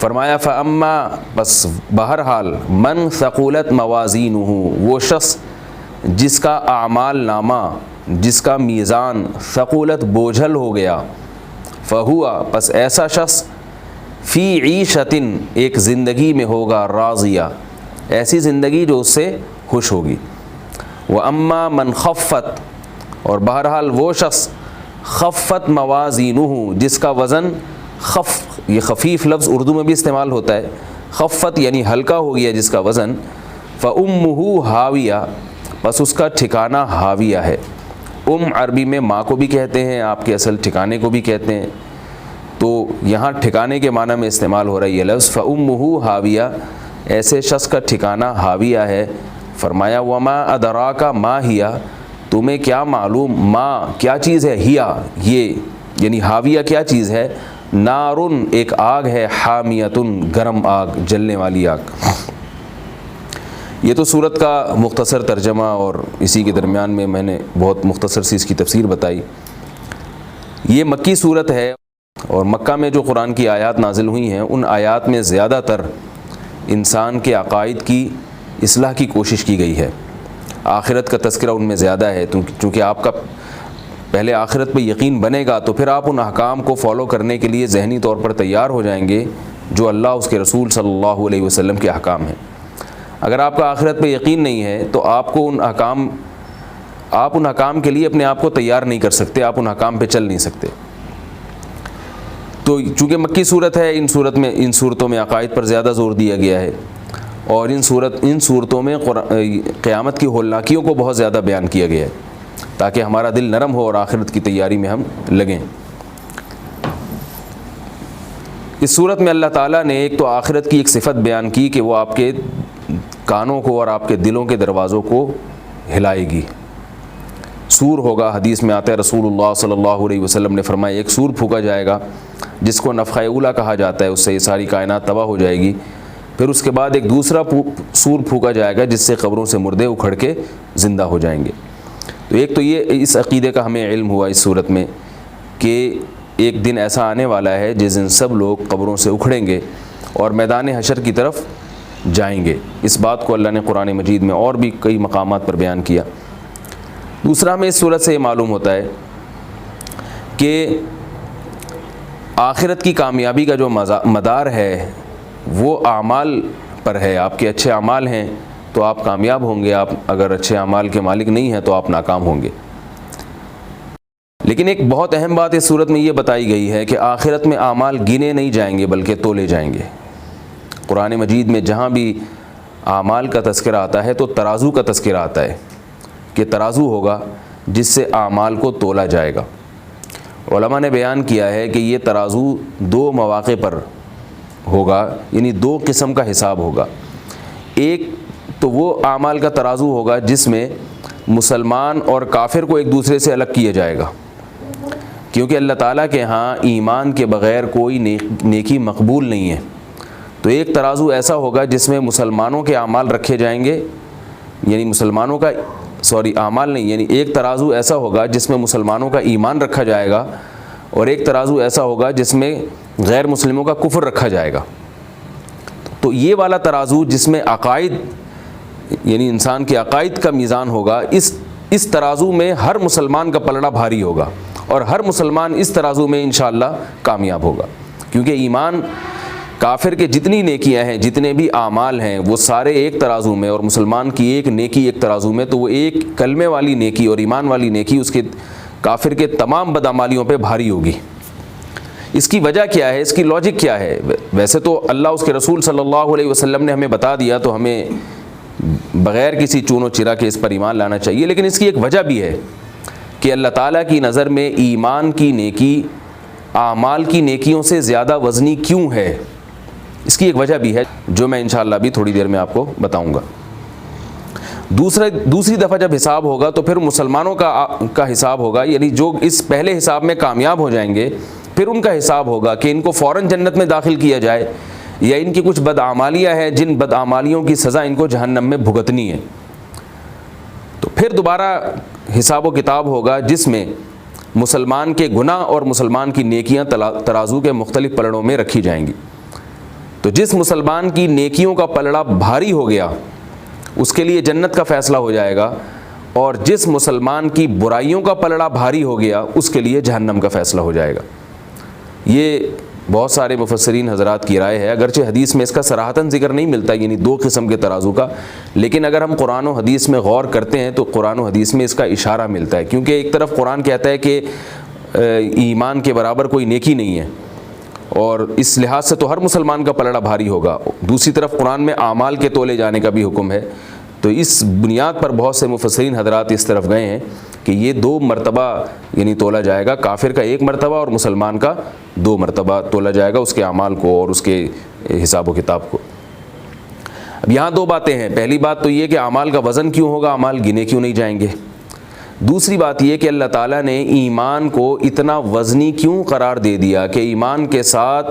فرمایا فاما بس بہرحال من ثقولت موازینہ، وہ شخص جس کا اعمال نامہ، جس کا میزان ثقولت بوجھل ہو گیا، فہوا پس ایسا شخص فی عیشۃ ایک زندگی میں ہوگا، راضیہ ایسی زندگی جو اس سے خوش ہوگی۔ واما من خفت، اور بہرحال وہ شخص خفت موازینہ جس کا وزن یہ خفیف لفظ اردو میں بھی استعمال ہوتا ہے، خفت یعنی ہلکا ہو گیا جس کا وزن، فأمہ ہاویہ بس اس کا ٹھکانہ ہاویہ ہے۔ عربی میں ماں کو بھی کہتے ہیں، آپ کے اصل ٹھکانے کو بھی کہتے ہیں، تو یہاں ٹھکانے کے معنی میں استعمال ہو رہا ہے یہ لفظ فأمہ ہاویہ، ایسے شخص کا ٹھکانہ ہاویہ ہے۔ فرمایا وما ادراک ما ہی، تمہیں کیا معلوم، ما کیا چیز ہے، ہیا یہ یعنی ہاویہ کیا چیز ہے، نارن ایک آگ ہے، حامیتن گرم آگ، جلنے والی آگ۔ یہ تو سورت کا مختصر ترجمہ، اور اسی کے درمیان میں نے بہت مختصر سی اس کی تفسیر بتائی۔ یہ مکی سورت ہے، اور مکہ میں جو قرآن کی آیات نازل ہوئی ہیں ان آیات میں زیادہ تر انسان کے عقائد کی اصلاح کی کوشش کی گئی ہے، آخرت کا تذکرہ ان میں زیادہ ہے، چونکہ آپ کا پہلے آخرت پہ یقین بنے گا تو پھر آپ ان احکام کو فالو کرنے کے لیے ذہنی طور پر تیار ہو جائیں گے جو اللہ اس کے رسول صلی اللہ علیہ وسلم کے احکام ہیں۔ اگر آپ کا آخرت پہ یقین نہیں ہے تو آپ ان احکام کے لیے اپنے آپ کو تیار نہیں کر سکتے، آپ ان احکام پہ چل نہیں سکتے۔ تو چونکہ مکی صورت ہے، ان صورتوں میں عقائد پر زیادہ زور دیا گیا ہے، اور ان صورتوں میں قیامت کی ہولناکیوں کو بہت زیادہ بیان کیا گیا ہے تاکہ ہمارا دل نرم ہو اور آخرت کی تیاری میں ہم لگیں۔ اس صورت میں اللہ تعالیٰ نے ایک تو آخرت کی ایک صفت بیان کی کہ وہ آپ کے کانوں کو اور آپ کے دلوں کے دروازوں کو ہلائے گی۔ سور ہوگا، حدیث میں آتا ہے رسول اللہ صلی اللہ علیہ وسلم نے فرمایا ایک سور پھونکا جائے گا جس کو نفخہ اولیٰ کہا جاتا ہے، اس سے یہ ساری کائنات تباہ ہو جائے گی۔ پھر اس کے بعد ایک دوسرا سور پھونکا جائے گا جس سے قبروں سے مردے اکھڑ کے زندہ ہو جائیں گے۔ تو ایک تو یہ اس عقیدے کا ہمیں علم ہوا اس صورت میں کہ ایک دن ایسا آنے والا ہے جس دن سب لوگ قبروں سے اکھڑیں گے اور میدان حشر کی طرف جائیں گے۔ اس بات کو اللہ نے قرآن مجید میں اور بھی کئی مقامات پر بیان کیا۔ دوسرا ہمیں اس صورت سے یہ معلوم ہوتا ہے کہ آخرت کی کامیابی کا جو مدار ہے وہ اعمال پر ہے۔ آپ کے اچھے اعمال ہیں تو آپ کامیاب ہوں گے، آپ اگر اچھے اعمال کے مالک نہیں ہیں تو آپ ناکام ہوں گے۔ لیکن ایک بہت اہم بات اس صورت میں یہ بتائی گئی ہے کہ آخرت میں اعمال گنے نہیں جائیں گے بلکہ تولے جائیں گے۔ قرآن مجید میں جہاں بھی اعمال کا تذکرہ آتا ہے تو ترازو کا تذکرہ آتا ہے کہ ترازو ہوگا جس سے اعمال کو تولا جائے گا۔ علماء نے بیان کیا ہے کہ یہ ترازو دو مواقع پر ہوگا، یعنی دو قسم کا حساب ہوگا۔ ایک تو وہ اعمال کا ترازو ہوگا جس میں مسلمان اور کافر کو ایک دوسرے سے الگ کیا جائے گا، کیونکہ اللہ تعالیٰ کے ہاں ایمان کے بغیر کوئی نیکی مقبول نہیں ہے۔ تو ایک ترازو ایسا ہوگا جس میں مسلمانوں کے اعمال رکھے جائیں گے، یعنی اعمال نہیں، یعنی ایک ترازو ایسا ہوگا جس میں مسلمانوں کا ایمان رکھا جائے گا، اور ایک ترازو ایسا ہوگا جس میں غیر مسلموں کا کفر رکھا جائے گا۔ تو یہ والا ترازو جس میں عقائد یعنی انسان کے عقائد کا میزان ہوگا، اس ترازو میں ہر مسلمان کا پلڑا بھاری ہوگا، اور ہر مسلمان اس ترازو میں انشاءاللہ کامیاب ہوگا، کیونکہ ایمان کافر کے جتنی نیکیاں ہیں، جتنے بھی اعمال ہیں، وہ سارے ایک ترازو میں، اور مسلمان کی ایک نیکی ایک ترازو میں، تو وہ ایک کلمے والی نیکی اور ایمان والی نیکی اس کے کافر کے تمام بدعمالیوں پہ بھاری ہوگی۔ اس کی وجہ کیا ہے، اس کی لاجک کیا ہے؟ ویسے تو اللہ اس کے رسول صلی اللہ علیہ وسلم نے ہمیں بتا دیا تو ہمیں بغیر کسی چون و چرا کے اس پر ایمان لانا چاہیے، لیکن اس کی ایک وجہ بھی ہے کہ اللہ تعالیٰ کی نظر میں ایمان کی نیکی اعمال کی نیکیوں سے زیادہ وزنی کیوں ہے، اس کی ایک وجہ بھی ہے جو میں انشاءاللہ بھی تھوڑی دیر میں آپ کو بتاؤں گا۔ دوسری دفعہ جب حساب ہوگا تو پھر مسلمانوں کا حساب ہوگا، یعنی جو اس پہلے حساب میں کامیاب ہو جائیں گے پھر ان کا حساب ہوگا کہ ان کو فوراً جنت میں داخل کیا جائے یا ان کی کچھ بدعمالیاں ہیں جن بدعمالیوں کی سزا ان کو جہنم میں بھگتنی ہے۔ تو پھر دوبارہ حساب و کتاب ہوگا جس میں مسلمان کے گناہ اور مسلمان کی نیکیاں ترازو کے مختلف پلڑوں میں رکھی جائیں گی۔ تو جس مسلمان کی نیکیوں کا پلڑا بھاری ہو گیا اس کے لیے جنت کا فیصلہ ہو جائے گا، اور جس مسلمان کی برائیوں کا پلڑا بھاری ہو گیا اس کے لیے جہنم کا فیصلہ ہو جائے گا۔ یہ بہت سارے مفسرین حضرات کی رائے ہے، اگرچہ حدیث میں اس کا صراحتاً ذکر نہیں ملتا، یعنی دو قسم کے ترازو کا، لیکن اگر ہم قرآن و حدیث میں غور کرتے ہیں تو قرآن و حدیث میں اس کا اشارہ ملتا ہے، کیونکہ ایک طرف قرآن کہتا ہے کہ ایمان کے برابر کوئی نیکی نہیں ہے، اور اس لحاظ سے تو ہر مسلمان کا پلڑا بھاری ہوگا، دوسری طرف قرآن میں اعمال کے تولے جانے کا بھی حکم ہے۔ تو اس بنیاد پر بہت سے مفسرین حضرات اس طرف گئے ہیں کہ یہ 2 مرتبہ یعنی تولا جائے گا، کافر کا 1 مرتبہ اور مسلمان کا 2 مرتبہ تولا جائے گا، اس کے اعمال کو اور اس کے حساب و کتاب کو۔ اب یہاں 2 باتیں ہیں، پہلی بات تو یہ کہ اعمال کا وزن کیوں ہوگا، اعمال گنے کیوں نہیں جائیں گے؟ دوسری بات یہ کہ اللہ تعالیٰ نے ایمان کو اتنا وزنی کیوں قرار دے دیا کہ ایمان کے ساتھ،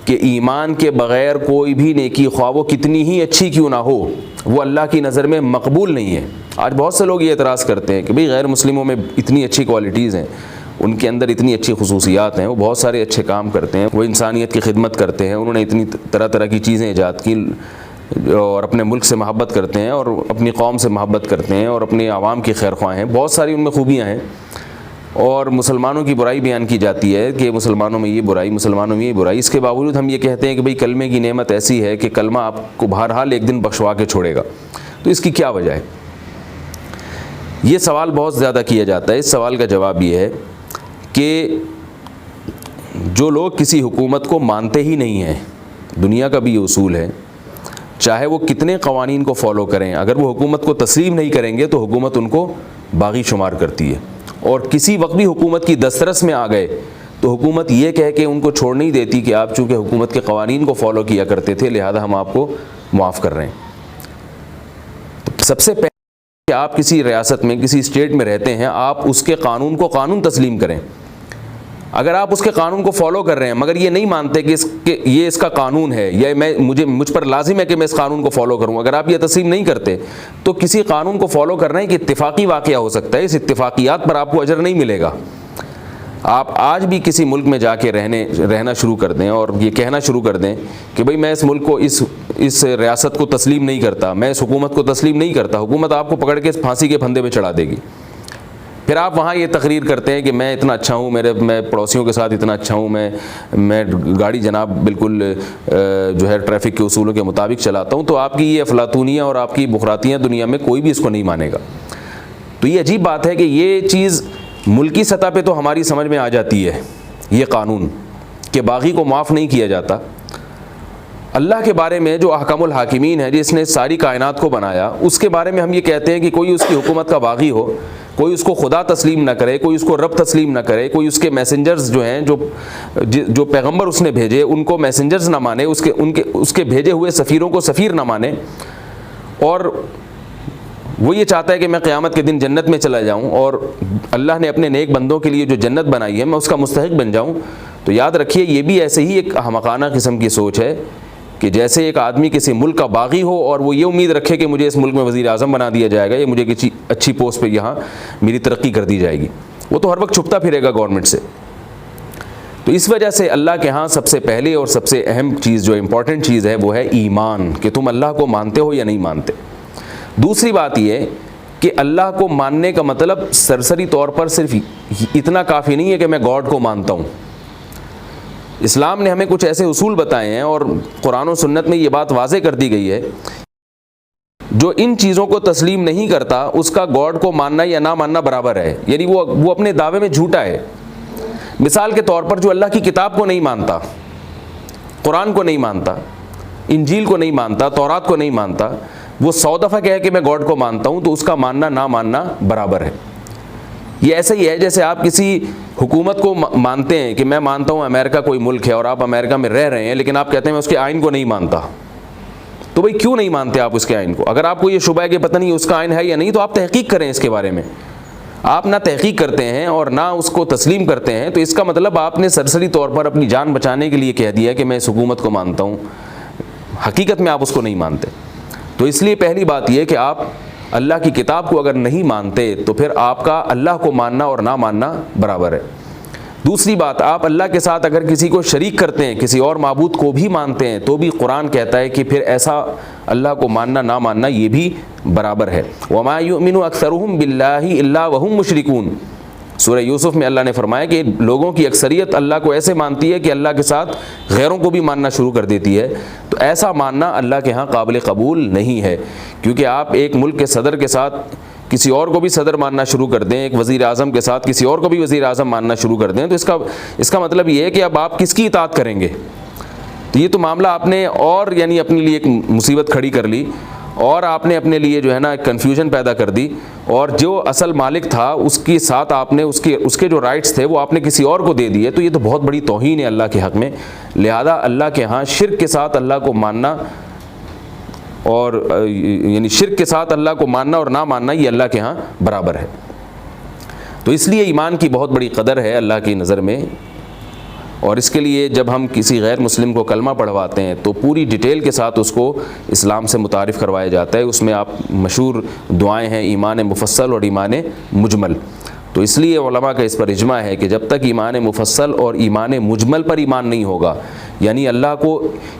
کہ ایمان کے بغیر کوئی بھی نیکی خواہ وہ کتنی ہی اچھی کیوں نہ ہو وہ اللہ کی نظر میں مقبول نہیں ہے۔ آج بہت سے لوگ یہ اعتراض کرتے ہیں کہ بھئی غیر مسلموں میں اتنی اچھی کوالٹیز ہیں، ان کے اندر اتنی اچھی خصوصیات ہیں، وہ بہت سارے اچھے کام کرتے ہیں، وہ انسانیت کی خدمت کرتے ہیں، انہوں نے اتنی طرح طرح کی چیزیں ایجاد کی، اور اپنے ملک سے محبت کرتے ہیں اور اپنی قوم سے محبت کرتے ہیں اور اپنے عوام کی خیر خواہ ہیں، بہت ساری ان میں خوبیاں ہیں، اور مسلمانوں کی برائی بیان کی جاتی ہے کہ مسلمانوں میں یہ برائی، مسلمانوں میں یہ برائی، اس کے باوجود ہم یہ کہتے ہیں کہ بھئی کلمے کی نعمت ایسی ہے کہ کلمہ آپ کو بہرحال ایک دن بخشوا کے چھوڑے گا۔ تو اس کی کیا وجہ ہے؟ یہ سوال بہت زیادہ کیا جاتا ہے۔ اس سوال کا جواب یہ ہے کہ جو لوگ کسی حکومت کو مانتے ہی نہیں ہیں، دنیا کا بھی یہ اصول ہے، چاہے وہ کتنے قوانین کو فالو کریں، اگر وہ حکومت کو تسلیم نہیں کریں گے تو حکومت ان کو باغی شمار کرتی ہے، اور کسی وقت بھی حکومت کی دسترس میں آ گئے تو حکومت یہ کہہ کے ان کو چھوڑ نہیں دیتی کہ آپ چونکہ حکومت کے قوانین کو فالو کیا کرتے تھے لہذا ہم آپ کو معاف کر رہے ہیں۔ تو سب سے پہلے کہ آپ کسی ریاست میں، کسی اسٹیٹ میں رہتے ہیں، آپ اس کے قانون کو قانون تسلیم کریں۔ اگر آپ اس کے قانون کو فالو کر رہے ہیں مگر یہ نہیں مانتے کہ یہ اس کا قانون ہے یا مجھ پر لازم ہے کہ میں اس قانون کو فالو کروں، اگر آپ یہ تسلیم نہیں کرتے تو کسی قانون کو فالو کرنا ایک اتفاقی واقعہ ہو سکتا ہے، اس اتفاقیات پر آپ کو اجر نہیں ملے گا۔ آپ آج بھی کسی ملک میں جا کے رہنا شروع کر دیں اور یہ کہنا شروع کر دیں کہ بھئی میں اس ملک کو، اس ریاست کو تسلیم نہیں کرتا، میں اس حکومت کو تسلیم نہیں کرتا، حکومت آپ کو پکڑ کے پھانسی کے پھندے پہ چڑھا دے گی۔ پھر آپ وہاں یہ تقریر کرتے ہیں کہ میں اتنا اچھا ہوں، میں پڑوسیوں کے ساتھ اتنا اچھا ہوں، میں گاڑی جناب بالکل جو ہے ٹریفک کے اصولوں کے مطابق چلاتا ہوں، تو آپ کی یہ افلاطونیاں اور آپ کی بخراتیاں دنیا میں کوئی بھی اس کو نہیں مانے گا۔ تو یہ عجیب بات ہے کہ یہ چیز ملکی سطح پہ تو ہماری سمجھ میں آ جاتی ہے، یہ قانون کہ باغی کو معاف نہیں کیا جاتا۔ اللہ کے بارے میں جو احکم الحاکمین ہے، جس نے ساری کائنات کو بنایا، اس کے بارے میں ہم یہ کہتے ہیں کہ کوئی اس کی حکومت کا باغی ہو، کوئی اس کو خدا تسلیم نہ کرے، کوئی اس کو رب تسلیم نہ کرے، کوئی اس کے میسنجرز جو ہیں، جو پیغمبر اس نے بھیجے ان کو میسنجرز نہ مانے، اس کے بھیجے ہوئے سفیروں کو سفیر نہ مانے، اور وہ یہ چاہتا ہے کہ میں قیامت کے دن جنت میں چلا جاؤں اور اللہ نے اپنے نیک بندوں کے لیے جو جنت بنائی ہے میں اس کا مستحق بن جاؤں، تو یاد رکھیے یہ بھی ایسے ہی ایک احمقانہ قسم کی سوچ ہے کہ جیسے ایک آدمی کسی ملک کا باغی ہو اور وہ یہ امید رکھے کہ مجھے اس ملک میں وزیر اعظم بنا دیا جائے گا یا مجھے کسی اچھی پوسٹ پہ یہاں میری ترقی کر دی جائے گی، وہ تو ہر وقت چھپتا پھرے گا گورنمنٹ سے۔ تو اس وجہ سے اللہ کے ہاں سب سے پہلے اور سب سے اہم چیز، جو امپورٹنٹ چیز ہے، وہ ہے ایمان، کہ تم اللہ کو مانتے ہو یا نہیں مانتے۔ دوسری بات یہ کہ اللہ کو ماننے کا مطلب سرسری طور پر صرف اتنا کافی نہیں ہے کہ میں گاڈ کو مانتا ہوں۔ اسلام نے ہمیں کچھ ایسے اصول بتائے ہیں اور قرآن و سنت میں یہ بات واضح کر دی گئی ہے، جو ان چیزوں کو تسلیم نہیں کرتا اس کا گاڈ کو ماننا یا نہ ماننا برابر ہے، یعنی وہ اپنے دعوے میں جھوٹا ہے۔ مثال کے طور پر جو اللہ کی کتاب کو نہیں مانتا، قرآن کو نہیں مانتا، انجیل کو نہیں مانتا، تورات کو نہیں مانتا، وہ 100 دفعہ کہے کہ میں گاڈ کو مانتا ہوں تو اس کا ماننا نہ ماننا برابر ہے۔ یہ ایسا ہی ہے جیسے آپ کسی حکومت کو مانتے ہیں کہ میں مانتا ہوں امریکہ کوئی ملک ہے اور آپ امریکہ میں رہ رہے ہیں، لیکن آپ کہتے ہیں میں اس کے آئین کو نہیں مانتا، تو بھئی کیوں نہیں مانتے آپ اس کے آئین کو؟ اگر آپ کو یہ شبہ ہے کہ پتہ نہیں اس کا آئین ہے یا نہیں تو آپ تحقیق کریں اس کے بارے میں۔ آپ نہ تحقیق کرتے ہیں اور نہ اس کو تسلیم کرتے ہیں، تو اس کا مطلب آپ نے سرسری طور پر اپنی جان بچانے کے لیے کہہ دیا کہ میں اس حکومت کو مانتا ہوں، حقیقت میں آپ اس کو نہیں مانتے۔ تو اس لیے پہلی بات یہ کہ آپ اللہ کی کتاب کو اگر نہیں مانتے تو پھر آپ کا اللہ کو ماننا اور نہ ماننا برابر ہے۔ دوسری بات، آپ اللہ کے ساتھ اگر کسی کو شریک کرتے ہیں، کسی اور معبود کو بھی مانتے ہیں، تو بھی قرآن کہتا ہے کہ پھر ایسا اللہ کو ماننا نہ ماننا یہ بھی برابر ہے۔ وَمَا يُؤْمِنُ أَكْثَرُهُمْ بِاللَّهِ إِلَّا وَهُمْ مُشْرِكُونَ، سورہ یوسف میں اللہ نے فرمایا کہ لوگوں کی اکثریت اللہ کو ایسے مانتی ہے کہ اللہ کے ساتھ غیروں کو بھی ماننا شروع کر دیتی ہے، تو ایسا ماننا اللہ کے ہاں قابل قبول نہیں ہے، کیونکہ آپ ایک ملک کے صدر کے ساتھ کسی اور کو بھی صدر ماننا شروع کر دیں، ایک وزیر اعظم کے ساتھ کسی اور کو بھی وزیر اعظم ماننا شروع کر دیں، تو اس کا مطلب یہ ہے کہ اب آپ کس کی اطاعت کریں گے؟ تو یہ تو معاملہ آپ نے اور یعنی اپنے لیے ایک مصیبت کھڑی کر لی، اور آپ نے اپنے لیے جو ہے نا کنفیوژن پیدا کر دی، اور جو اصل مالک تھا اس کے ساتھ آپ نے اس کے جو رائٹس تھے وہ آپ نے کسی اور کو دے دیے، تو یہ تو بہت بڑی توہین ہے اللہ کے حق میں۔ لہذا اللہ کے ہاں شرک کے ساتھ اللہ کو ماننا، اور یعنی شرک کے ساتھ اللہ کو ماننا اور نہ ماننا یہ اللہ کے ہاں برابر ہے۔ تو اس لیے ایمان کی بہت بڑی قدر ہے اللہ کی نظر میں، اور اس کے لیے جب ہم کسی غیر مسلم کو کلمہ پڑھواتے ہیں تو پوری ڈیٹیل کے ساتھ اس کو اسلام سے متعارف کروایا جاتا ہے۔ اس میں آپ مشہور دعائیں ہیں ایمان مفصل اور ایمان مجمل، تو اس لیے علماء کا اس پر اجماع ہے کہ جب تک ایمان مفصل اور ایمان مجمل پر ایمان نہیں ہوگا، یعنی اللہ کو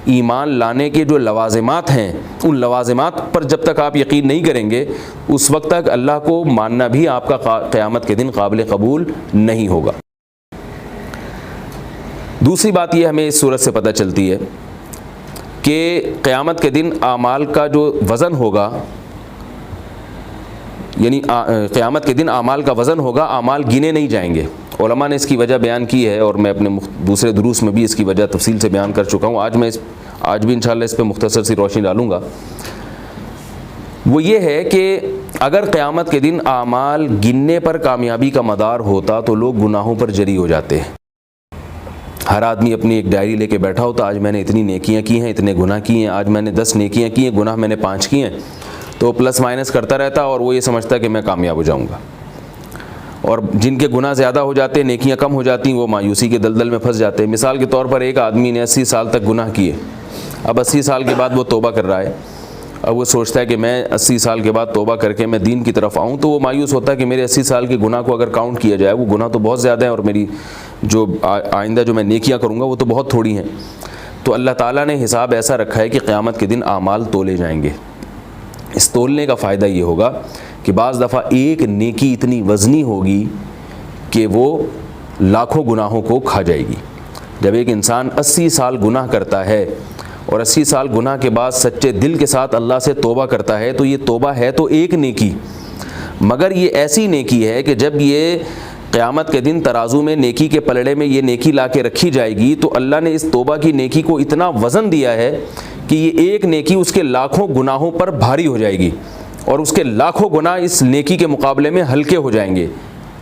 ایمان لانے کے جو لوازمات ہیں ان لوازمات پر جب تک آپ یقین نہیں کریں گے، اس وقت تک اللہ کو ماننا بھی آپ کا قیامت کے دن قابل قبول نہیں ہوگا۔ دوسری بات یہ ہمیں اس صورت سے پتہ چلتی ہے کہ قیامت کے دن اعمال کا جو وزن ہوگا، یعنی قیامت کے دن اعمال کا وزن ہوگا، اعمال گنے نہیں جائیں گے۔ علماء نے اس کی وجہ بیان کی ہے، اور میں اپنے دوسرے دروس میں بھی اس کی وجہ تفصیل سے بیان کر چکا ہوں۔ آج بھی انشاءاللہ اس پہ مختصر سی روشنی ڈالوں گا۔ وہ یہ ہے کہ اگر قیامت کے دن اعمال گننے پر کامیابی کا مدار ہوتا تو لوگ گناہوں پر جری ہو جاتے ہیں۔ ہر آدمی اپنی ایک ڈائری لے کے بیٹھا ہوتا، آج میں نے اتنی نیکیاں کی ہیں، اتنے گناہ کیے ہیں، آج میں نے 10 نیکیاں کی ہیں، گناہ میں نے 5 کیے ہیں، تو پلس مائنس کرتا رہتا، اور وہ یہ سمجھتا کہ میں کامیاب ہو جاؤں گا۔ اور جن کے گناہ زیادہ ہو جاتے، نیکیاں کم ہو جاتی، وہ مایوسی کے دلدل میں پھنس جاتے ہیں۔ مثال کے طور پر ایک آدمی نے 80 سال تک گناہ کیے، اب 80 سال کے بعد وہ توبہ کر رہا ہے، اب وہ سوچتا ہے کہ میں 80 سال کے بعد توبہ کر کے میں دین کی طرف آؤں، تو وہ مایوس ہوتا ہے کہ میرے 80 سال کے گناہ کو اگر کاؤنٹ کیا جائے وہ گناہ تو بہت زیادہ ہیں، اور میری جو آئندہ جو میں نیکیاں کروں گا وہ تو بہت تھوڑی ہیں۔ تو اللہ تعالیٰ نے حساب ایسا رکھا ہے کہ قیامت کے دن اعمال تولے جائیں گے۔ اس تولنے کا فائدہ یہ ہوگا کہ بعض دفعہ ایک نیکی اتنی وزنی ہوگی کہ وہ لاکھوں گناہوں کو کھا جائے گی۔ جب ایک انسان 80 سال گناہ کرتا ہے اور 80 سال گناہ کے بعد سچے دل کے ساتھ اللہ سے توبہ کرتا ہے، تو یہ توبہ ہے تو ایک نیکی، مگر یہ ایسی نیکی ہے کہ جب یہ قیامت کے دن ترازو میں نیکی کے پلڑے میں یہ نیکی لا کے رکھی جائے گی، تو اللہ نے اس توبہ کی نیکی کو اتنا وزن دیا ہے کہ یہ ایک نیکی اس کے لاکھوں گناہوں پر بھاری ہو جائے گی، اور اس کے لاکھوں گناہ اس نیکی کے مقابلے میں ہلکے ہو جائیں گے۔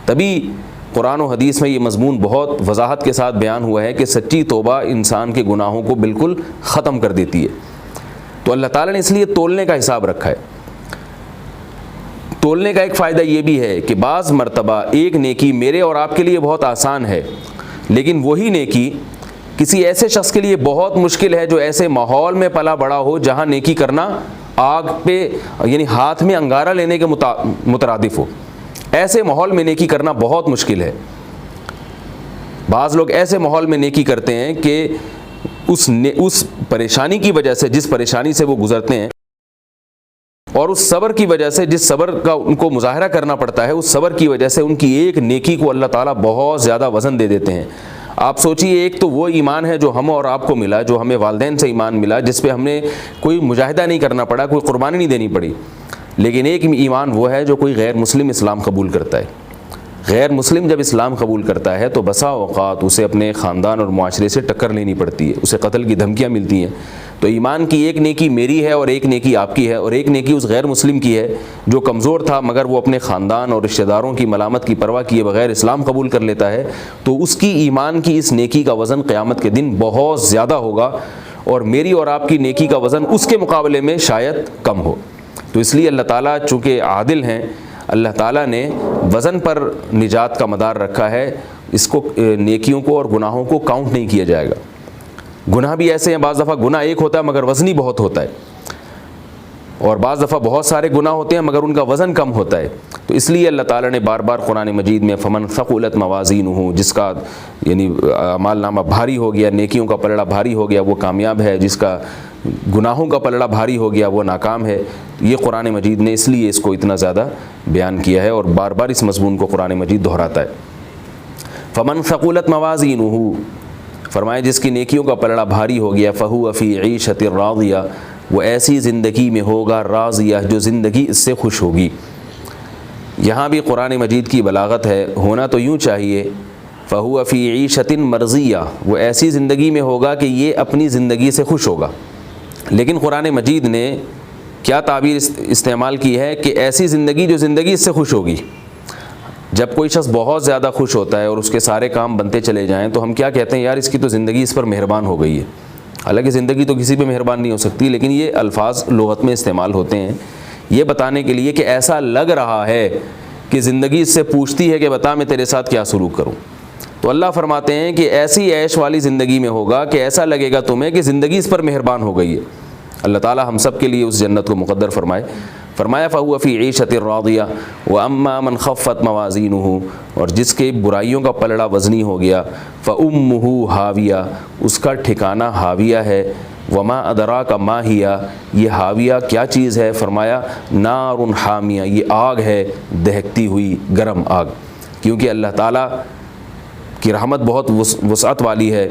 تبھی قرآن و حدیث میں یہ مضمون بہت وضاحت کے ساتھ بیان ہوا ہے کہ سچی توبہ انسان کے گناہوں کو بالکل ختم کر دیتی ہے۔ تو اللہ تعالیٰ نے اس لیے تولنے کا حساب رکھا ہے۔ تولنے کا ایک فائدہ یہ بھی ہے کہ بعض مرتبہ ایک نیکی میرے اور آپ کے لیے بہت آسان ہے، لیکن وہی نیکی کسی ایسے شخص کے لیے بہت مشکل ہے جو ایسے ماحول میں پلا بڑا ہو جہاں نیکی کرنا آگ پہ یعنی ہاتھ میں انگارہ لینے کے مترادف ہو۔ ایسے ماحول میں نیکی کرنا بہت مشکل ہے۔ بعض لوگ ایسے ماحول میں نیکی کرتے ہیں کہ اس پریشانی کی وجہ سے، جس پریشانی سے وہ گزرتے ہیں، اور اس صبر کی وجہ سے، جس صبر کا ان کو مظاہرہ کرنا پڑتا ہے، اس صبر کی وجہ سے ان کی ایک نیکی کو اللہ تعالیٰ بہت زیادہ وزن دے دیتے ہیں۔ آپ سوچئے، ایک تو وہ ایمان ہے جو ہم اور آپ کو ملا، جو ہمیں والدین سے ایمان ملا، جس پہ ہم نے کوئی مجاہدہ نہیں کرنا پڑا، کوئی قربانی نہیں دینی پڑی۔ لیکن ایک ایمان وہ ہے جو کوئی غیر مسلم اسلام قبول کرتا ہے۔ غیر مسلم جب اسلام قبول کرتا ہے تو بسا اوقات اسے اپنے خاندان اور معاشرے سے ٹکر لینی پڑتی ہے، اسے قتل کی دھمکیاں ملتی ہیں۔ تو ایمان کی ایک نیکی میری ہے اور ایک نیکی آپ کی ہے، اور ایک نیکی اس غیر مسلم کی ہے جو کمزور تھا مگر وہ اپنے خاندان اور رشتہ داروں کی ملامت کی پرواہ کیے بغیر اسلام قبول کر لیتا ہے، تو اس کی ایمان کی اس نیکی کا وزن قیامت کے دن بہت زیادہ ہوگا، اور میری اور آپ کی نیکی کا وزن اس کے مقابلے میں شاید کم ہو۔ تو اس لیے اللہ تعالیٰ چونکہ عادل ہیں، اللہ تعالیٰ نے وزن پر نجات کا مدار رکھا ہے۔ اس کو نیکیوں کو اور گناہوں کو کاؤنٹ نہیں کیا جائے گا۔ گناہ بھی ایسے ہیں، بعض دفعہ گناہ ایک ہوتا ہے مگر وزنی بہت ہوتا ہے، اور بعض دفعہ بہت سارے گناہ ہوتے ہیں مگر ان کا وزن کم ہوتا ہے۔ تو تو اس لیے اللہ تعالیٰ نے بار بار قرآن مجید میں فمن ثقلت موازینہ، جس کا یعنی اعمال نامہ بھاری ہو گیا، نیکیوں کا پلڑا بھاری ہو گیا وہ کامیاب ہے، جس کا گناہوں کا پلڑا بھاری ہو گیا وہ ناکام ہے. یہ قرآن مجید نے اس لیے اس کو اتنا زیادہ بیان کیا ہے اور بار بار اس مضمون کو قرآن مجید دہراتا ہے. فمن ثقلت موازینہ، فرمایا جس کی نیکیوں کا پلڑا بھاری ہو گیا، فہو فی عیشۃ راضیہ، وہ ایسی زندگی میں ہوگا راضیہ جو زندگی اس سے خوش ہوگی. یہاں بھی قرآن مجید کی بلاغت ہے، ہونا تو یوں چاہیے فہو فی عیشۃ مرضیہ، وہ ایسی زندگی میں ہوگا کہ یہ اپنی زندگی سے خوش ہوگا، لیکن قرآن مجید نے کیا تعبیر استعمال کی ہے کہ ایسی زندگی جو زندگی اس سے خوش ہوگی. جب کوئی شخص بہت زیادہ خوش ہوتا ہے اور اس کے سارے کام بنتے چلے جائیں تو ہم کیا کہتے ہیں، یار اس کی تو زندگی اس پر مہربان ہو گئی ہے. حالانکہ زندگی تو کسی پہ مہربان نہیں ہو سکتی، لیکن یہ الفاظ لغت میں استعمال ہوتے ہیں یہ بتانے کے لیے کہ ایسا لگ رہا ہے کہ زندگی اس سے پوچھتی ہے کہ بتا میں تیرے ساتھ کیا سلوک کروں. تو اللہ فرماتے ہیں کہ ایسی عیش والی زندگی میں ہوگا کہ ایسا لگے گا تمہیں کہ زندگی اس پر مہربان ہو گئی ہے. اللہ تعالی ہم سب کے لیے اس جنت کو مقدر فرمائے. فرمایا فہو فی عیشۃ راضیہ واما من خفت موازینہ، اور جس کے برائیوں کا پلڑا وزنی ہو گیا، فامہ ہاویہ، اس کا ٹھکانہ ہاویہ ہے. وما ادراک ما ہی، یہ ہاویہ کیا چیز ہے؟ فرمایا نار حامیہ، یہ آگ ہے دہکتی ہوئی گرم آگ. کیونکہ اللہ تعالیٰ کی رحمت بہت وسعت والی ہے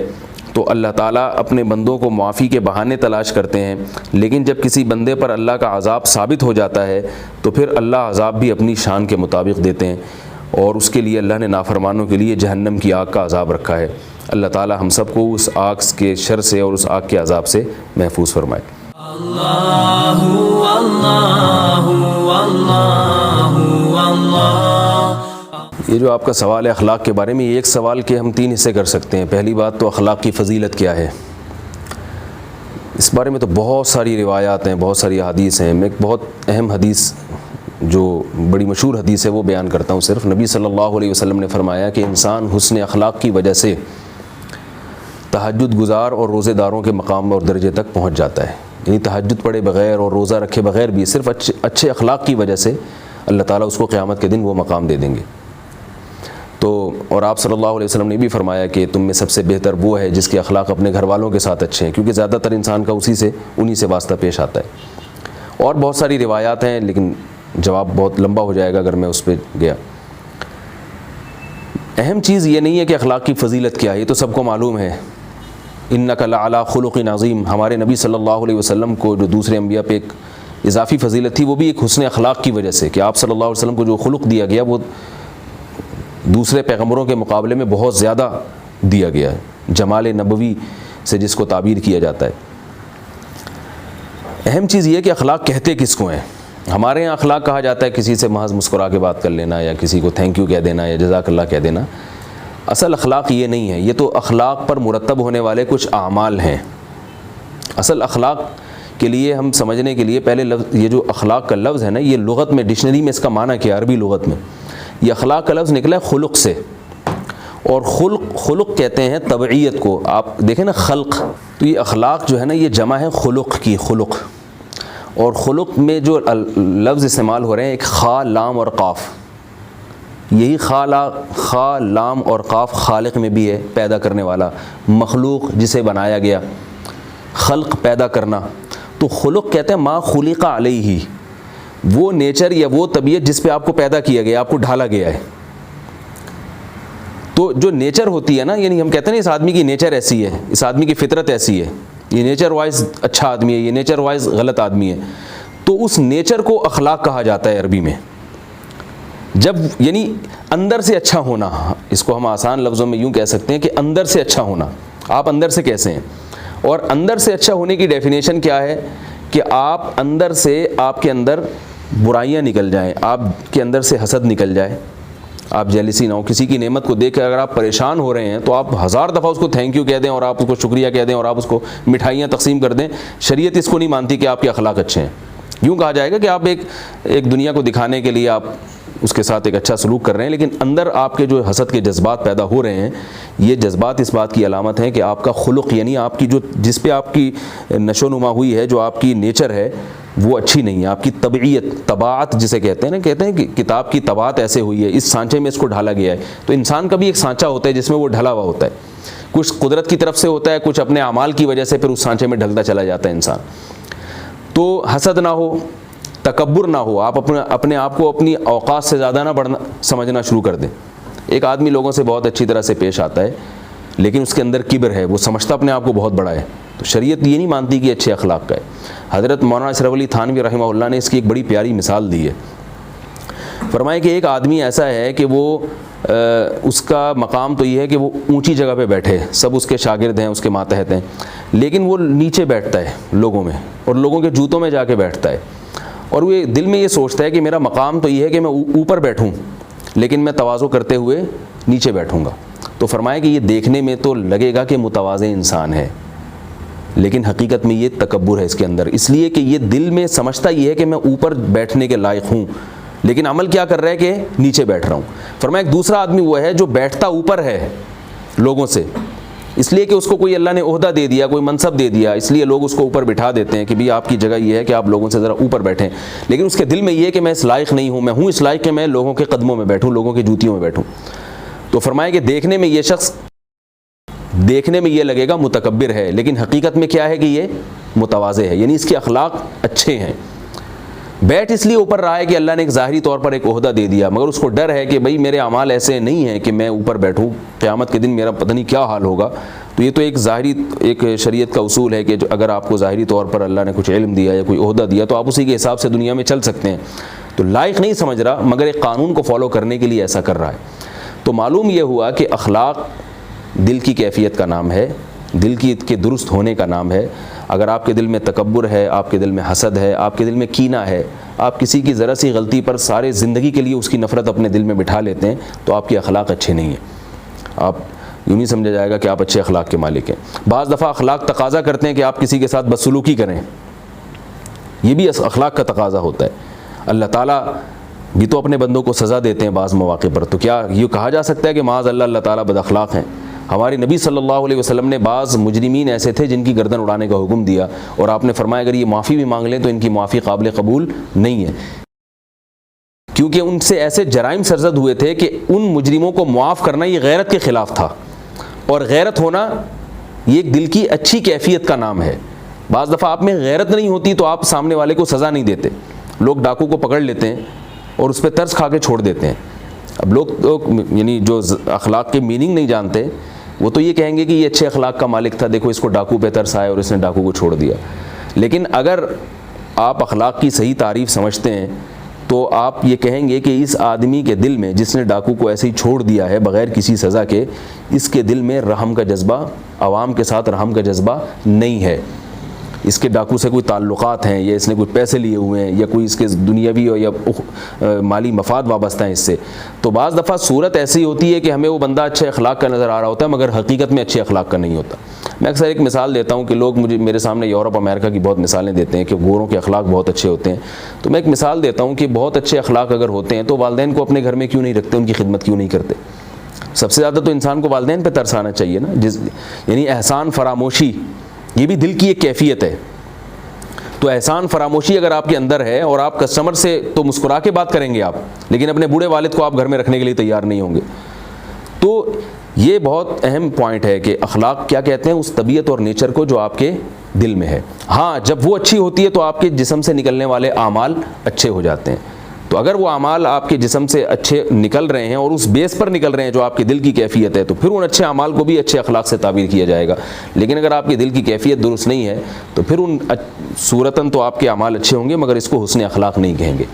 تو اللہ تعالیٰ اپنے بندوں کو معافی کے بہانے تلاش کرتے ہیں، لیکن جب کسی بندے پر اللہ کا عذاب ثابت ہو جاتا ہے تو پھر اللہ عذاب بھی اپنی شان کے مطابق دیتے ہیں، اور اس کے لیے اللہ نے نافرمانوں کے لیے جہنم کی آگ کا عذاب رکھا ہے. اللہ تعالیٰ ہم سب کو اس آگ کے شر سے اور اس آگ کے عذاب سے محفوظ فرمائے. اللہ اللہ اللہ اللہ. یہ جو آپ کا سوال ہے اخلاق کے بارے میں، یہ ایک سوال کے ہم 3 حصے کر سکتے ہیں. پہلی بات تو اخلاق کی فضیلت کیا ہے، اس بارے میں تو بہت ساری روایات ہیں، بہت ساری احادیث ہیں. میں ایک بہت اہم حدیث جو بڑی مشہور حدیث ہے وہ بیان کرتا ہوں صرف. نبی صلی اللہ علیہ وسلم نے فرمایا کہ انسان حسن اخلاق کی وجہ سے تہجد گزار اور روزے داروں کے مقام اور درجے تک پہنچ جاتا ہے. یعنی تہجد پڑھے بغیر اور روزہ رکھے بغیر بھی صرف اچھے اخلاق کی وجہ سے اللہ تعالیٰ اس کو قیامت کے دن وہ مقام دے دیں گے. تو اور آپ صلی اللہ علیہ وسلم نے بھی فرمایا کہ تم میں سب سے بہتر وہ ہے جس کے اخلاق اپنے گھر والوں کے ساتھ اچھے ہیں، کیونکہ زیادہ تر انسان کا انہی سے واسطہ پیش آتا ہے. اور بہت ساری روایات ہیں لیکن جواب بہت لمبا ہو جائے گا اگر میں اس پہ گیا. اہم چیز یہ نہیں ہے کہ اخلاق کی فضیلت کیا ہے، یہ تو سب کو معلوم ہے. انک لعلی خلق عظیم، ہمارے نبی صلی اللہ علیہ وسلم کو جو دوسرے انبیاء پہ ایک اضافی فضیلت تھی وہ بھی ایک حسن اخلاق کی وجہ سے، کہ آپ صلی اللہ علیہ وسلم کو جو خلق دیا گیا وہ دوسرے پیغمبروں کے مقابلے میں بہت زیادہ دیا گیا ہے، جمال نبوی سے جس کو تعبیر کیا جاتا ہے. اہم چیز یہ ہے کہ اخلاق کہتے کس کو ہیں. ہمارے یہاں اخلاق کہا جاتا ہے کسی سے محض مسکرا کے بات کر لینا، یا کسی کو تھینک یو کہہ دینا، یا جزاک اللہ کہہ دینا. اصل اخلاق یہ نہیں ہے، یہ تو اخلاق پر مرتب ہونے والے کچھ اعمال ہیں. اصل اخلاق کے لیے ہم سمجھنے کے لیے پہلے یہ جو اخلاق کا لفظ ہے نا، یہ لغت میں ڈکشنری میں اس کا معنی کیا ہے؟ عربی لغت میں یہ اخلاق کا لفظ نکلا ہے خلق سے، اور خلق کہتے ہیں طبعیت کو. آپ دیکھیں نا خلق، تو یہ اخلاق جو ہے نا یہ جمع ہے خلق کی، خلق. اور خلق میں جو لفظ استعمال ہو رہے ہیں ایک خا لام اور قاف، یہی خا لام اور قاف خالق میں بھی ہے، پیدا کرنے والا، مخلوق جسے بنایا گیا، خلق پیدا کرنا. تو خلق کہتے ہیں ما خلق علیہ، وہ نیچر یا وہ طبیعت جس پہ آپ کو پیدا کیا گیا، آپ کو ڈھالا گیا ہے. تو جو نیچر ہوتی ہے نا، یعنی ہم کہتے ہیں نا اس آدمی کی نیچر ایسی ہے، اس آدمی کی فطرت ایسی ہے، یہ نیچر وائز اچھا آدمی ہے، یہ نیچر وائز غلط آدمی ہے. تو اس نیچر کو اخلاق کہا جاتا ہے عربی میں. جب یعنی اندر سے اچھا ہونا، اس کو ہم آسان لفظوں میں یوں کہہ سکتے ہیں کہ اندر سے اچھا ہونا. آپ اندر سے کیسے ہیں؟ اور اندر سے اچھا ہونے کی ڈیفینیشن کیا ہے؟ کہ آپ اندر سے، آپ کے اندر برائیاں نکل جائیں، آپ کے اندر سے حسد نکل جائے، آپ جیلسی نہ ہو. کسی کی نعمت کو دیکھ کر اگر آپ پریشان ہو رہے ہیں تو آپ 1000 دفعہ اس کو تھینک یو کہہ دیں، اور آپ اس کو شکریہ کہہ دیں، اور آپ اس کو مٹھائیاں تقسیم کر دیں. شریعت اس کو نہیں مانتی کہ آپ کے اخلاق اچھے ہیں. یوں کہا جائے گا کہ آپ ایک دنیا کو دکھانے کے لیے آپ اس کے ساتھ ایک اچھا سلوک کر رہے ہیں، لیکن اندر آپ کے جو حسد کے جذبات پیدا ہو رہے ہیں، یہ جذبات اس بات کی علامت ہیں کہ آپ کا خلق، یعنی آپ کی جو جس پہ آپ کی نشو نما ہوئی ہے، جو آپ کی نیچر ہے، وہ اچھی نہیں ہے. آپ کی طبعیت، طباعت جسے کہتے ہیں نا، کہتے ہیں کہ کتاب کی طباعت ایسے ہوئی ہے، اس سانچے میں اس کو ڈھالا گیا ہے. تو انسان کا بھی ایک سانچہ ہوتا ہے جس میں وہ ڈھلا ہوا ہوتا ہے. کچھ قدرت کی طرف سے ہوتا ہے، کچھ اپنے اعمال کی وجہ سے پھر اس سانچے میں ڈھلتا چلا جاتا ہے انسان. تو حسد نہ ہو، تکبر نہ ہو، آپ اپنے آپ کو اپنی اوقات سے زیادہ نہ بڑھنا سمجھنا شروع کر دیں. ایک آدمی لوگوں سے بہت اچھی طرح سے پیش آتا ہے لیکن اس کے اندر کبر ہے، وہ سمجھتا اپنے آپ کو بہت بڑا ہے. تو شریعت یہ نہیں مانتی کہ اچھے اخلاق کا ہے. حضرت مولانا اشرف علی تھانوی رحمہ اللہ نے اس کی ایک بڑی پیاری مثال دی ہے. فرمایا کہ ایک آدمی ایسا ہے کہ وہ اس کا مقام تو یہ ہے کہ وہ اونچی جگہ پہ بیٹھے، سب اس کے شاگرد ہیں، اس کے ماتحت ہیں، لیکن وہ نیچے بیٹھتا ہے لوگوں میں اور لوگوں کے جوتوں میں جا کے بیٹھتا ہے. اور وہ دل میں یہ سوچتا ہے کہ میرا مقام تو یہ ہے کہ میں اوپر بیٹھوں لیکن میں تواضع کرتے ہوئے نیچے بیٹھوں گا. تو فرمایا کہ یہ دیکھنے میں تو لگے گا کہ متواضع انسان ہے لیکن حقیقت میں یہ تکبر ہے اس کے اندر، اس لیے کہ یہ دل میں سمجھتا یہ ہے کہ میں اوپر بیٹھنے کے لائق ہوں لیکن عمل کیا کر رہا ہے کہ نیچے بیٹھ رہا ہوں. فرمایا ایک دوسرا آدمی وہ ہے جو بیٹھتا اوپر ہے لوگوں سے، اس لیے کہ اس کو کوئی اللہ نے عہدہ دے دیا، کوئی منصب دے دیا، اس لیے لوگ اس کو اوپر بٹھا دیتے ہیں کہ بھئی آپ کی جگہ یہ ہے کہ آپ لوگوں سے ذرا اوپر بیٹھیں، لیکن اس کے دل میں یہ ہے کہ میں اس لائق نہیں ہوں، میں ہوں اس لائق کہ میں لوگوں کے قدموں میں بیٹھوں، لوگوں کی جوتیوں میں بیٹھوں. تو فرمایا کہ دیکھنے میں یہ شخص، دیکھنے میں یہ لگے گا متکبر ہے لیکن حقیقت میں کیا ہے کہ یہ متواضع ہے، یعنی اس کے اخلاق اچھے ہیں. بیٹھ اس لیے اوپر رہا ہے کہ اللہ نے ایک ظاہری طور پر ایک عہدہ دے دیا، مگر اس کو ڈر ہے کہ بھئی میرے اعمال ایسے نہیں ہیں کہ میں اوپر بیٹھوں، قیامت کے دن میرا پتہ نہیں کیا حال ہوگا. تو یہ تو ایک ظاہری، ایک شریعت کا اصول ہے کہ جو اگر آپ کو ظاہری طور پر اللہ نے کچھ علم دیا یا کوئی عہدہ دیا تو آپ اسی کے حساب سے دنیا میں چل سکتے ہیں. تو لائق نہیں سمجھ رہا مگر ایک قانون کو فالو کرنے کے لیے ایسا کر رہا ہے. تو معلوم یہ ہوا کہ اخلاق دل کی کیفیت کا نام ہے، دل کے درست ہونے کا نام ہے. اگر آپ کے دل میں تکبر ہے، آپ کے دل میں حسد ہے، آپ کے دل میں کینہ ہے، آپ کسی کی ذرا سی غلطی پر سارے زندگی کے لیے اس کی نفرت اپنے دل میں بٹھا لیتے ہیں تو آپ کے اخلاق اچھے نہیں ہیں. آپ یوں نہیں سمجھا جائے گا کہ آپ اچھے اخلاق کے مالک ہیں. بعض دفعہ اخلاق تقاضا کرتے ہیں کہ آپ کسی کے ساتھ بدسلوکی کریں، یہ بھی اخلاق کا تقاضا ہوتا ہے. اللہ تعالیٰ بھی تو اپنے بندوں کو سزا دیتے ہیں بعض مواقع پر. تو کیا یہ کہا جا سکتا ہے کہ معاذ اللہ اللہ تعالیٰ بد اخلاق ہیں؟ ہمارے نبی صلی اللہ علیہ وسلم نے بعض مجرمین ایسے تھے جن کی گردن اڑانے کا حکم دیا اور آپ نے فرمایا اگر یہ معافی بھی مانگ لیں تو ان کی معافی قابل قبول نہیں ہے، کیونکہ ان سے ایسے جرائم سرزد ہوئے تھے کہ ان مجرموں کو معاف کرنا یہ غیرت کے خلاف تھا. اور غیرت ہونا یہ ایک دل کی اچھی کیفیت کا نام ہے. بعض دفعہ آپ میں غیرت نہیں ہوتی تو آپ سامنے والے کو سزا نہیں دیتے. لوگ ڈاکو کو پکڑ لیتے ہیں اور اس پہ ترس کھا کے چھوڑ دیتے ہیں. اب لوگ یعنی جو اخلاق کے میننگ نہیں جانتے وہ تو یہ کہیں گے کہ یہ اچھے اخلاق کا مالک تھا، دیکھو اس کو ڈاکو پہ ترس آیا اور اس نے ڈاکو کو چھوڑ دیا. لیکن اگر آپ اخلاق کی صحیح تعریف سمجھتے ہیں تو آپ یہ کہیں گے کہ اس آدمی کے دل میں، جس نے ڈاکو کو ایسے ہی چھوڑ دیا ہے بغیر کسی سزا کے، اس کے دل میں رحم کا جذبہ، عوام کے ساتھ رحم کا جذبہ نہیں ہے. اس کے ڈاکو سے کوئی تعلقات ہیں یا اس نے کوئی پیسے لیے ہوئے ہیں یا کوئی اس کے دنیاوی یا مالی مفاد وابستہ ہیں اس سے. تو بعض دفعہ صورت ایسی ہوتی ہے کہ ہمیں وہ بندہ اچھے اخلاق کا نظر آ رہا ہوتا ہے مگر حقیقت میں اچھے اخلاق کا نہیں ہوتا. میں اکثر ایک مثال دیتا ہوں کہ لوگ میرے سامنے یورپ امریکہ کی بہت مثالیں دیتے ہیں کہ گوروں کے اخلاق بہت اچھے ہوتے ہیں. تو میں ایک مثال دیتا ہوں کہ بہت اچھے اخلاق اگر ہوتے ہیں تو والدین کو اپنے گھر میں کیوں نہیں رکھتے، ان کی خدمت کیوں نہیں کرتے؟ سب سے زیادہ تو انسان کو والدین پہ ترس آنا چاہیے نا. یعنی احسان فراموشی یہ بھی دل کی ایک کیفیت ہے. تو احسان فراموشی اگر آپ کے اندر ہے اور آپ کسٹمر سے تو مسکرا کے بات کریں گے آپ، لیکن اپنے بوڑھے والد کو آپ گھر میں رکھنے کے لیے تیار نہیں ہوں گے. تو یہ بہت اہم پوائنٹ ہے کہ اخلاق کیا کہتے ہیں اس طبیعت اور نیچر کو جو آپ کے دل میں ہے. ہاں جب وہ اچھی ہوتی ہے تو آپ کے جسم سے نکلنے والے اعمال اچھے ہو جاتے ہیں. تو اگر وہ اعمال آپ کے جسم سے اچھے نکل رہے ہیں اور اس بیس پر نکل رہے ہیں جو آپ کے دل کی کیفیت ہے تو پھر ان اچھے اعمال کو بھی اچھے اخلاق سے تعبیر کیا جائے گا. لیکن اگر آپ کے دل کی کیفیت درست نہیں ہے تو پھر ان صورتاً تو آپ کے اعمال اچھے ہوں گے مگر اس کو حسن اخلاق نہیں کہیں گے.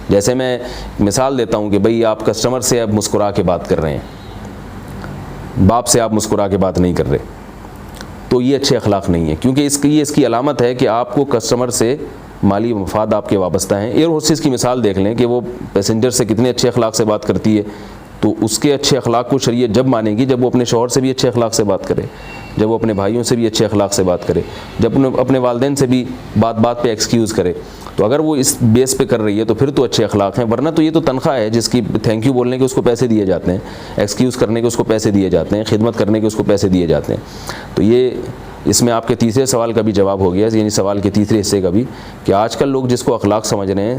جیسے میں مثال دیتا ہوں کہ بھئی آپ کسٹمر سے اب مسکرا کے بات کر رہے ہیں، باپ سے آپ مسکرا کے بات نہیں کر رہے، تو یہ اچھے اخلاق نہیں ہے. کیونکہ اس کی علامت ہے کہ آپ کو کسٹمر سے مالی مفاد آپ کے وابستہ ہیں. ایئر ہوسٹس کی مثال دیکھ لیں کہ وہ پیسنجر سے کتنے اچھے اخلاق سے بات کرتی ہے. تو اس کے اچھے اخلاق کو شریعت جب مانے گی جب وہ اپنے شوہر سے بھی اچھے اخلاق سے بات کرے، جب وہ اپنے بھائیوں سے بھی اچھے اخلاق سے بات کرے، جب اپنے والدین سے بھی بات پہ ایکسکیوز کرے. تو اگر وہ اس بیس پہ کر رہی ہے تو پھر تو اچھے اخلاق ہیں. ورنہ تو یہ تو تنخواہ ہے جس کی تھینک یو بولنے کے اس کو پیسے دیے جاتے ہیں، ایکسکیوز کرنے کے اس کو پیسے دیے جاتے ہیں، خدمت کرنے کے اس کو پیسے دیے جاتے ہیں. تو یہ اس میں آپ کے تیسرے سوال کا بھی جواب ہو گیا، یعنی سوال کے تیسرے حصے کا بھی، کہ آج کل لوگ جس کو اخلاق سمجھ رہے ہیں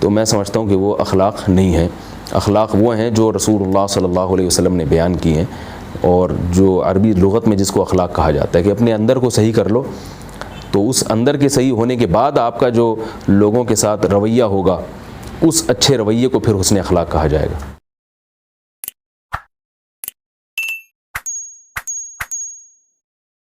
تو میں سمجھتا ہوں کہ وہ اخلاق نہیں ہے۔ اخلاق وہ ہیں جو رسول اللہ صلی اللہ علیہ وسلم نے بیان کی ہیں، اور جو عربی لغت میں جس کو اخلاق کہا جاتا ہے کہ اپنے اندر کو صحیح کر لو، تو اس اندر کے صحیح ہونے کے بعد آپ کا جو لوگوں کے ساتھ رویہ ہوگا، اس اچھے رویے کو پھر حسن اخلاق کہا جائے گا۔